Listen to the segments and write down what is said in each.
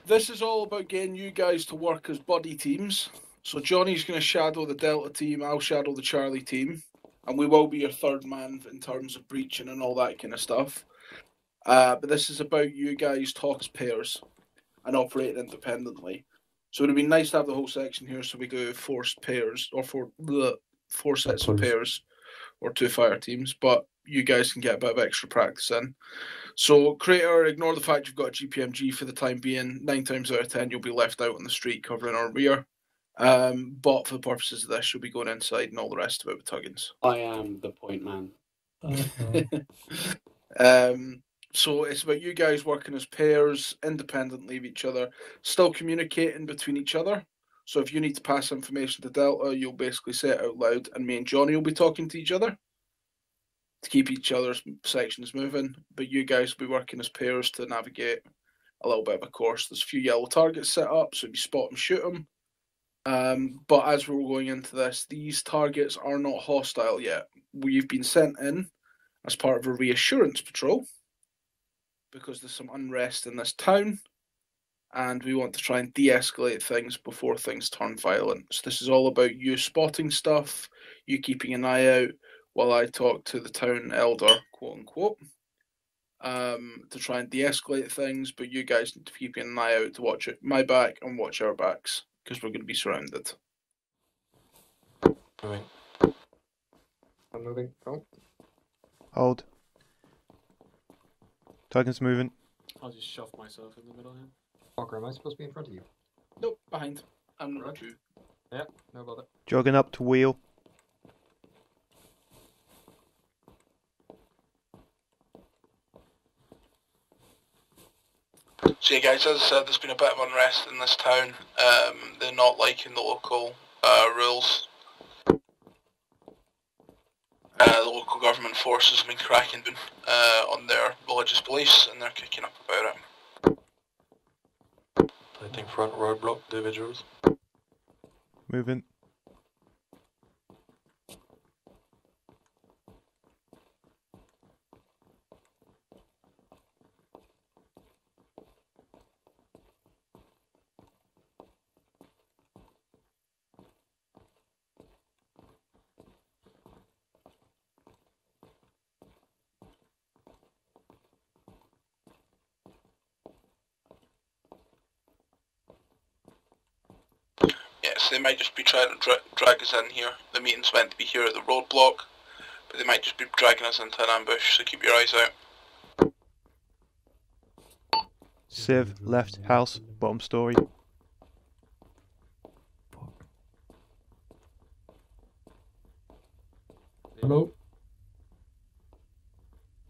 This is all about getting you guys to work as buddy teams. So Johnny's going to shadow the Delta team, I'll shadow the Charlie team, and we will be your third man in terms of breaching and all that kind of stuff. But this is about you guys talk as pairs and operating independently. So it would be nice to have the whole section here so we do forced pairs, or four sets of pairs, or 2 fire teams, but you guys can get a bit of extra practice in. So, Crater, ignore the fact you've got a GPMG for the time being. 9 times out of 10, you'll be left out on the street covering our rear. But for the purposes of this, you'll be going inside and all the rest of it with Tuggins. I am the point man. So it's about you guys working as pairs, independently of each other, still communicating between each other. So if you need to pass information to Delta, you'll basically say it out loud, and me and Johnny will be talking to each other to keep each other's sections moving. But you guys will be working as pairs to navigate a little bit of a course. There's a few yellow targets set up, so if you spot them, shoot them. But as we're going into this, these targets are not hostile yet. We've been sent in as part of a reassurance patrol because there's some unrest in this town, and we want to try and de-escalate things before things turn violent. So this is all about you spotting stuff, you keeping an eye out while I talk to the town elder, quote unquote, to try and de-escalate things, but you guys need to keep an eye out to watch my back and watch our backs, because we're going to be surrounded. Moving. I'm moving. Oh. Hold. Tuggins moving. I'll just shove myself in the middle here. Walker, am I supposed to be in front of you? Nope, behind. I'm not you. Yeah, no bother. Jogging up to wheel. So yeah guys, as I said, there's been a bit of unrest in this town. They're not liking the local rules. The local government forces have been cracking down on their religious beliefs, and they're kicking up about it. Lighting front roadblock, individuals. Moving. Yes, they might just be trying to drag us in here. The meeting's meant to be here at the roadblock, but they might just be dragging us into an ambush, so keep your eyes out. Civ, left, house, bottom story. Hello?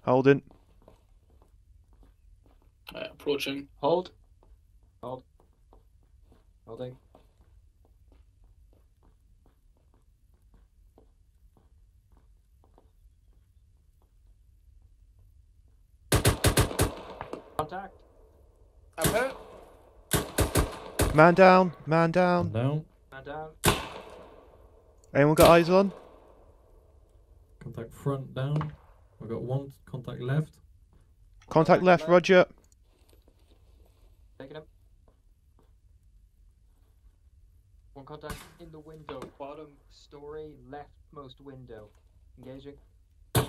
Holding. Approaching. Hold. Hold. Holding. Contact. I'm hit. Man down, man down. Down. Man down. Anyone got eyes on? Contact front down. I've got one contact left. Contact left, roger. Taking him. One contact in the window. Bottom story, leftmost window. Engaging. So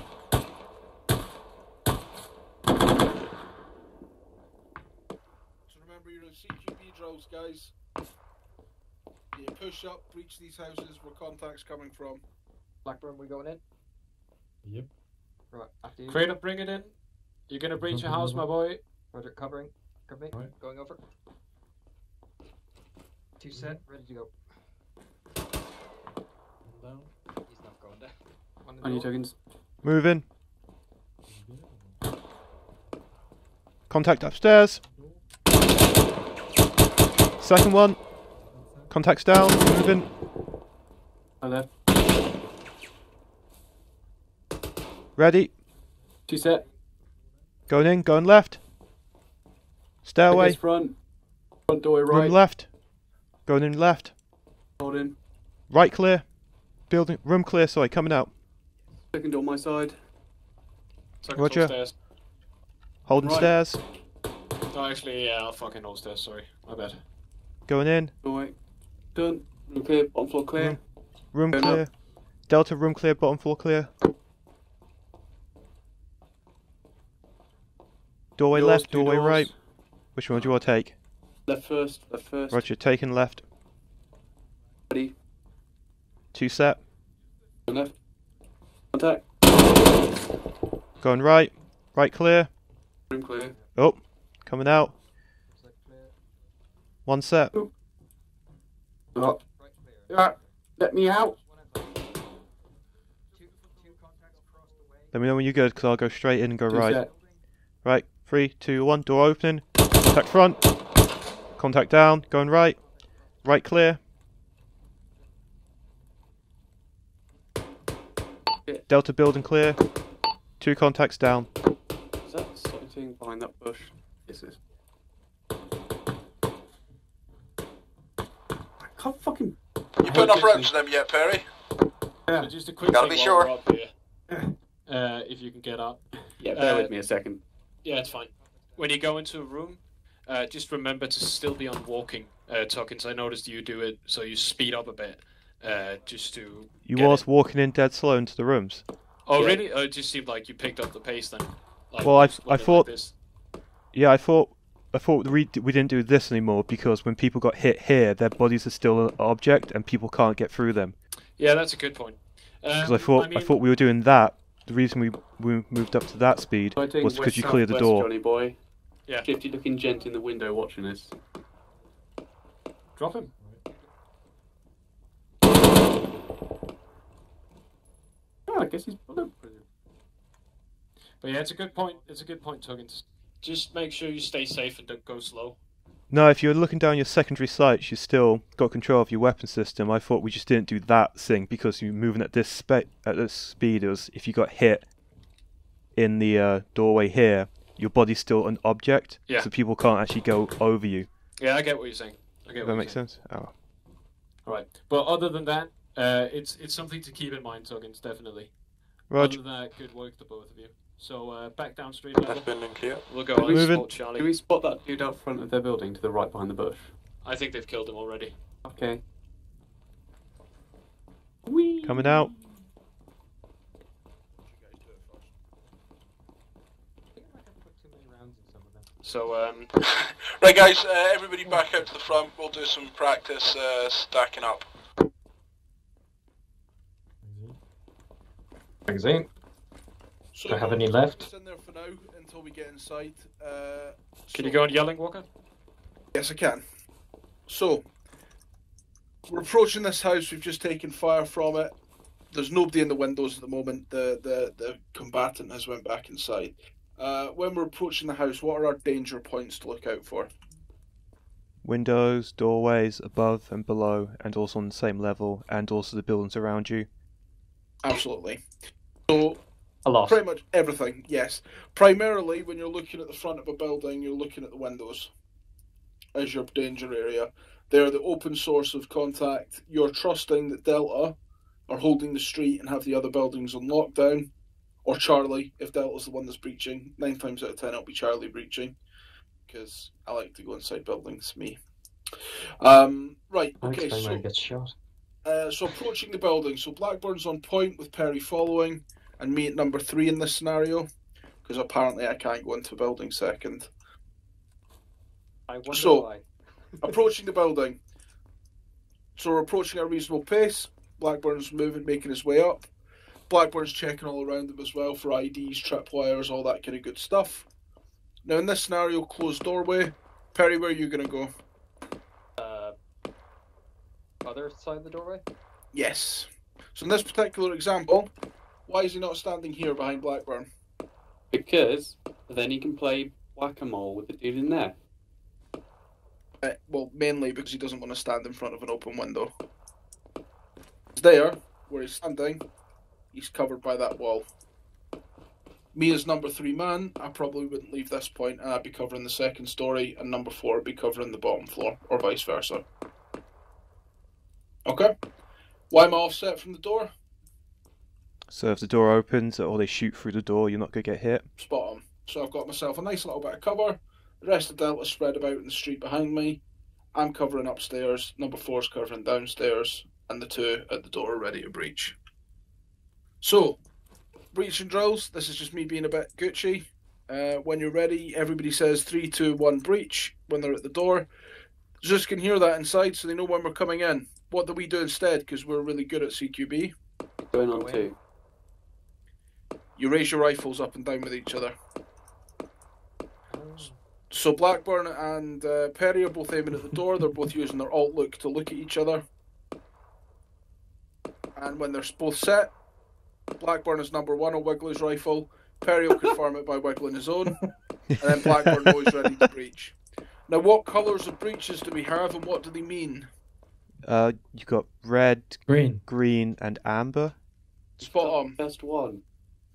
remember, you're in CQB drills, guys. You push up, breach these houses where contact's coming from. Blackburn, we going in? Yep. Right, after you. Crater, bring it in. You're gonna breach a house, my boy. Roger, covering. Cover me. Right. Going over. 2 set, ready to go. Down. He's not going down. One in the On you, door. Tuggins. Moving. Contact upstairs. Second one. Contacts down, moving. On left. Ready. 2 set. Going in, going left. Stairway. Front. Front door right. Room left. Going in left. Hold in. Right clear. Building room clear. Sorry, coming out. Second door my side. Second Roger. stairs. Holding Right. stairs. No, actually, yeah, I'll fucking hold stairs. Sorry, my bad. Going in. Doorway. Done. Room clear. Bottom floor clear. Room Going clear. up. Delta room clear. Bottom floor clear. Doorway Doors, left. two Doorway doors. right. Which one do you want to take? Left first. Left first. Roger. Taking left. Ready. 2 set. Left. Contact. Going right. Right clear. Room clear. Oh, coming out. Looks like clear. 1 set. Oh. Right clear. Yeah. Let me out. Whatever. Two contacts across the way. Let me know when you're good, because I'll go straight in and go Two right. set. Right. 3, 2, 1. Door opening. Contact front. Contact down. Going right. Right clear. Delta building clear. 2 contacts down. Is that something behind that bush? Yes, it is. I can't fucking. You put enough rounds in them yet, Perry? Yeah. So just a quick Gotta thing be while sure. we're up here. If you can get up. Yeah, bear with me a second. Yeah, it's fine. When you go into a room, just remember to still be on walking, Tuggins. I noticed you do it, so you speed up a bit, just to. You get was it. walking in dead slow into the rooms. Oh, Yeah. really? Oh, it just seemed like you picked up the pace then. Like, Well, just I went in thought- Like this. Yeah, I thought we didn't do this anymore because when people got hit here, their bodies are still an object and people can't get through them. Yeah, that's a good point. Because I thought we were doing that. The reason we moved up to that speed Fighting was because west, you cleared the southwest, door. Johnny boy. Yeah. Shifty looking gent in the window watching this. Drop him. Oh, I guess he's bulletproof. But yeah, it's a good point. It's a good point, Tuggins. Just make sure you stay safe and don't go slow. No, if you're looking down your secondary sights, you still got control of your weapon system. I thought we just didn't do that thing because you're moving at this speed. It was if you got hit in the doorway here, your body's still an object, Yeah. so people can't actually go over you. Yeah, I get what you're saying. I get Does what that you're make saying. sense? Oh. All right. But other than that, it's something to keep in mind, Tuggins, definitely. Roger. Other than that, good work to both of you. So back down street level. Left building clear. We'll go Did on we spot Moving. Charlie. Do we spot that dude out front of their building to the right behind the bush? I think they've killed him already. Okay. Coming out. I think I might have put too many rounds in some of them. So Right, guys, everybody back out to the front. We'll do some practice stacking up. Magazine. So Do I have we'll any just left? put this in there for now until we get inside. can you go on yelling, Walker? Yes, I can. So, we're approaching this house. We've just taken fire from it. There's nobody in the windows at the moment. The combatant has went back inside. When we're approaching the house, what are our danger points to look out for? Windows, doorways, above and below, and also on the same level, and also the buildings around you. Absolutely. So, A lot. pretty much everything, yes. Primarily, when you're looking at the front of a building, you're looking at the windows as your danger area. They're the open source of contact. You're trusting that Delta are holding the street and have the other buildings on lockdown. Or Charlie, if Delta's the one that's breaching. 9 times out of 10 it'll be Charlie breaching. Because I like to go inside buildings, me. Right, okay, Where so... he gets shot. So approaching the building. So Blackburn's on point with Perry following, and me at number 3 in this scenario, because apparently I can't go into a building second. I wonder So- why. Approaching the building. So we're approaching at a reasonable pace. Blackburn's moving, making his way up. Blackburn's checking all around him as well for IDs, tripwires, all that kind of good stuff. Now in this scenario, closed doorway. Perry, where are you going to go? Other side of the doorway? Yes. So in this particular example, why is he not standing here behind Blackburn? Because then he can play whack-a-mole with the dude in there. Well, mainly because he doesn't want to stand in front of an open window. He's there, where he's standing, he's covered by that wall. Me as number 3 man, I probably wouldn't leave this point, and I'd be covering the second story, and number 4 would be covering the bottom floor, or vice versa. Okay. Why am I offset from the door? So if the door opens or they shoot through the door, you're not going to get hit. Spot on. So I've got myself a nice little bit of cover. The rest of the Delta spread about in the street behind me. I'm covering upstairs. Number 4's covering downstairs. And the 2 at the door are ready to breach. So, breaching drills. This is just me being a bit Gucci. When you're ready, everybody says 3, 2, 1 breach when they're at the door. Zeus can hear that inside, so they know when we're coming in. What do we do instead? Because we're really good at CQB. Going on 2. You raise your rifles up and down with each other. So Blackburn and Perry are both aiming at the door. They're both using their alt look to look at each other. And when they're both set, Blackburn is number 1 will wiggle his rifle. Perry will confirm it by wiggling his own. And then Blackburn knows he's ready to breach. Now, what colours of breaches do we have and what do they mean? You've got red, green, and amber. Spot on. Best one.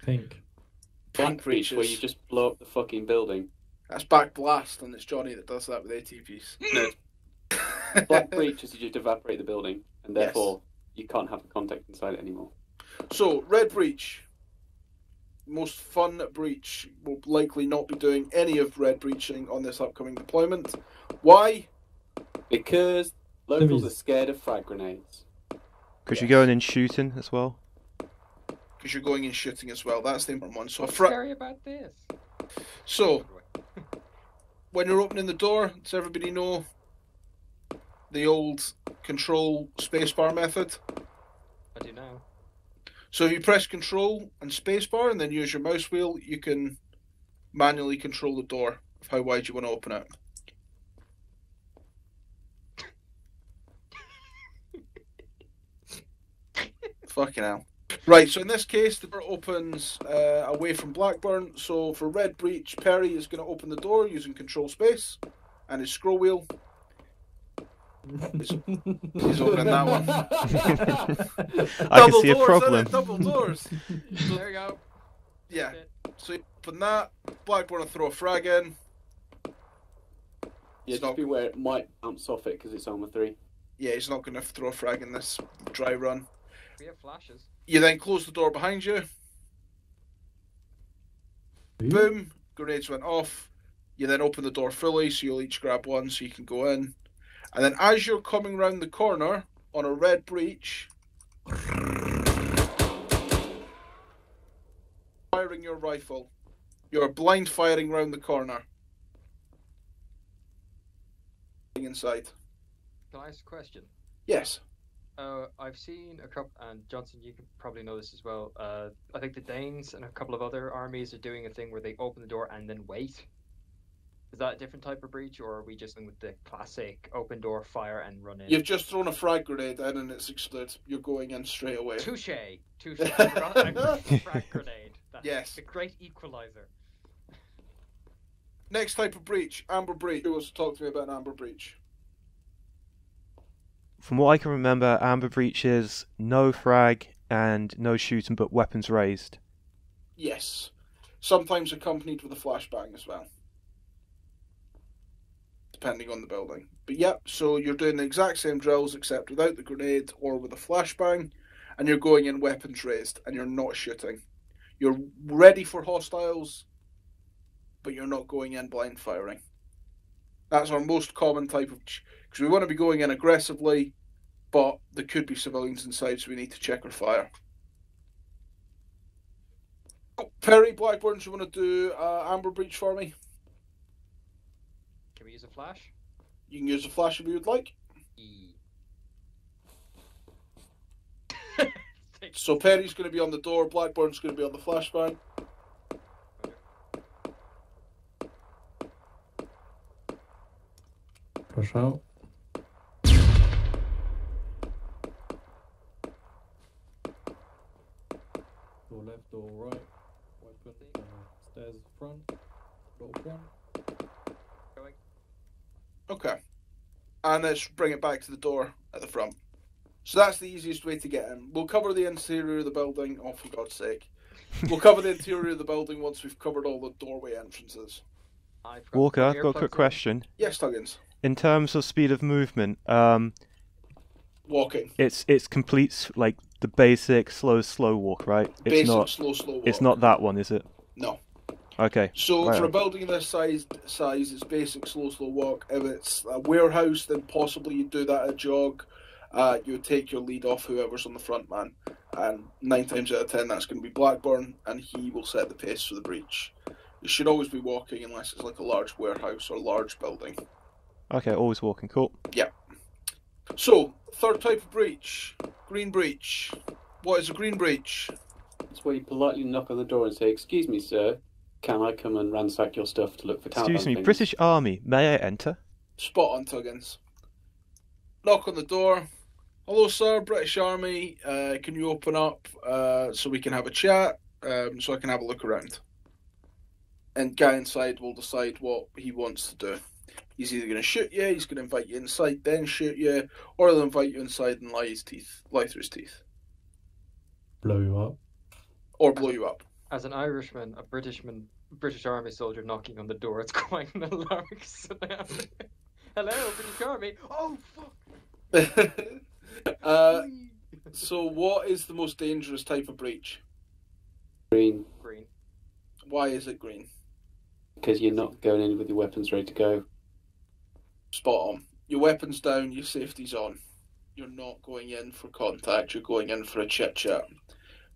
Pink. Pink Breach, where breaches. you just blow up the fucking building. That's back blast, and it's Johnny that does that with ATPs. No. Black breach is you just evaporate the building, and therefore you can't have the contact inside it anymore. So, red breach. Most fun breach. Will likely not be doing any of red breaching on this upcoming deployment. Why? Because locals are scared of frag grenades. Because you're going in shooting as well. Because you're going in shooting as well. That's the important one. So, What's scary about this? So, when you're opening the door, does everybody know the old control spacebar method? I do now. So if you press control and spacebar and then use your mouse wheel, you can manually control the door of how wide you want to open it. Fucking hell. Right, so in this case, the door opens away from Blackburn. So for red breach, Perry is going to open the door using control space and his scroll wheel. He's opening that one. I can see a problem. Double doors. There you go. Yeah. So you open that. Blackburn will throw a frag in. Yeah, just beware, it might bounce off it because it's Arma 3. Yeah, he's not going to throw a frag in this dry run. We have flashes. You then close the door behind you. Boom. Grenades went off. You then open the door fully, so you'll each grab one so you can go in. And then as you're coming round the corner on a red breach, firing your rifle. You're blind firing round the corner. Inside. Can I ask a question? Yes. I've seen a couple, and Johnson, you can probably know this as well. I think the Danes and a couple of other armies are doing a thing where they open the door and then wait. Is that a different type of breach, or are we just in with the classic open door, fire, and run in? You've just thrown a frag grenade in and it's exploded. You're going in straight away. Touche. I forgot frag grenade. That's Yes. a great equalizer. Next type of breach, amber breach. Who wants to talk to me about an amber breach? From what I can remember, amber breach is no frag and no shooting, but weapons raised. Yes. Sometimes accompanied with a flashbang as well. Depending on the building. But yep, so you're doing the exact same drills except without the grenade or with a flashbang, and you're going in weapons raised and you're not shooting. You're ready for hostiles, but you're not going in blind firing. That's our most common type of... Because we want to be going in aggressively, but there could be civilians inside, so we need to check our fire. Oh, Perry, Blackburn, do you want to do amber breach for me? Can we use a flash? You can use a flash if you would like. So Perry's going to be on the door, Blackburn's going to be on the flashbang. Push out. Door left, door right. Weapon. Stairs front. Door one. Going. Okay. And let's bring it back to the door at the front. So that's the easiest way to get in. We'll cover the interior of the building. Oh, for God's sake. We'll cover the interior of the building once we've covered all the doorway entrances. Walker, I've got a quick question. Yes, Tuggins. In terms of speed of movement, Walking. It's complete like the basic slow walk, right? It's Basic not slow walk. It's not that one, is it? No. Okay. So right for a on. building of this size, it's basic slow walk. If it's a warehouse, then possibly you'd do that at a jog. You would take your lead off whoever's on the front man, and 9 times out of 10 that's going to be Blackburn, and he will set the pace for the breach. You should always be walking unless it's like a large warehouse or large building. Okay, always walking. Cool. Yeah. So, third type of breach, green breach. What is a green breach? It's where you politely knock on the door and say, "Excuse me, sir, can I come and ransack your stuff to look for caravan Excuse me, things?" British Army, may I enter? Spot on, Tuggins. Knock on the door. Hello, sir, British Army. Can you open up so we can have a chat, so I can have a look around? And guy inside will decide what he wants to do. He's either going to shoot you, he's going to invite you inside, then shoot you, or he'll invite you inside and lie through his teeth. Blow you up. Or blow you up. As an Irishman, a British Army soldier knocking on the door, it's quite an alarming scenario. Hello, British Army. Oh fuck. So what is the most dangerous type of breach? Green, Green. Why is it green? because you're not going in with your weapons ready to go. Spot on. Your weapon's down, your safety's on. You're not going in for contact, you're going in for a chit-chat.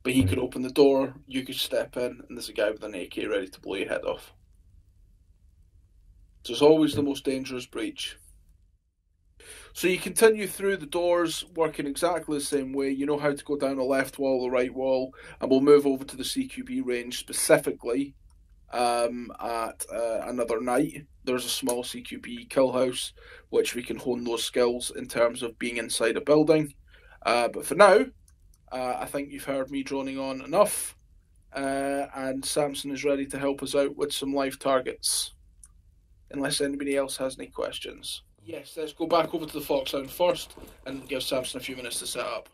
But he could open the door, you could step in, and there's a guy with an AK ready to blow your head off. So it's always the most dangerous breach. So you continue through the doors, working exactly the same way. You know how to go down the left wall, the right wall, and we'll move over to the CQB range specifically at another night. There's a small CQB kill house, which we can hone those skills in terms of being inside a building. But for now, I think you've heard me droning on enough, and Samson is ready to help us out with some live targets. Unless anybody else has any questions. Yes, let's go back over to the Foxhound first and give Samson a few minutes to set up.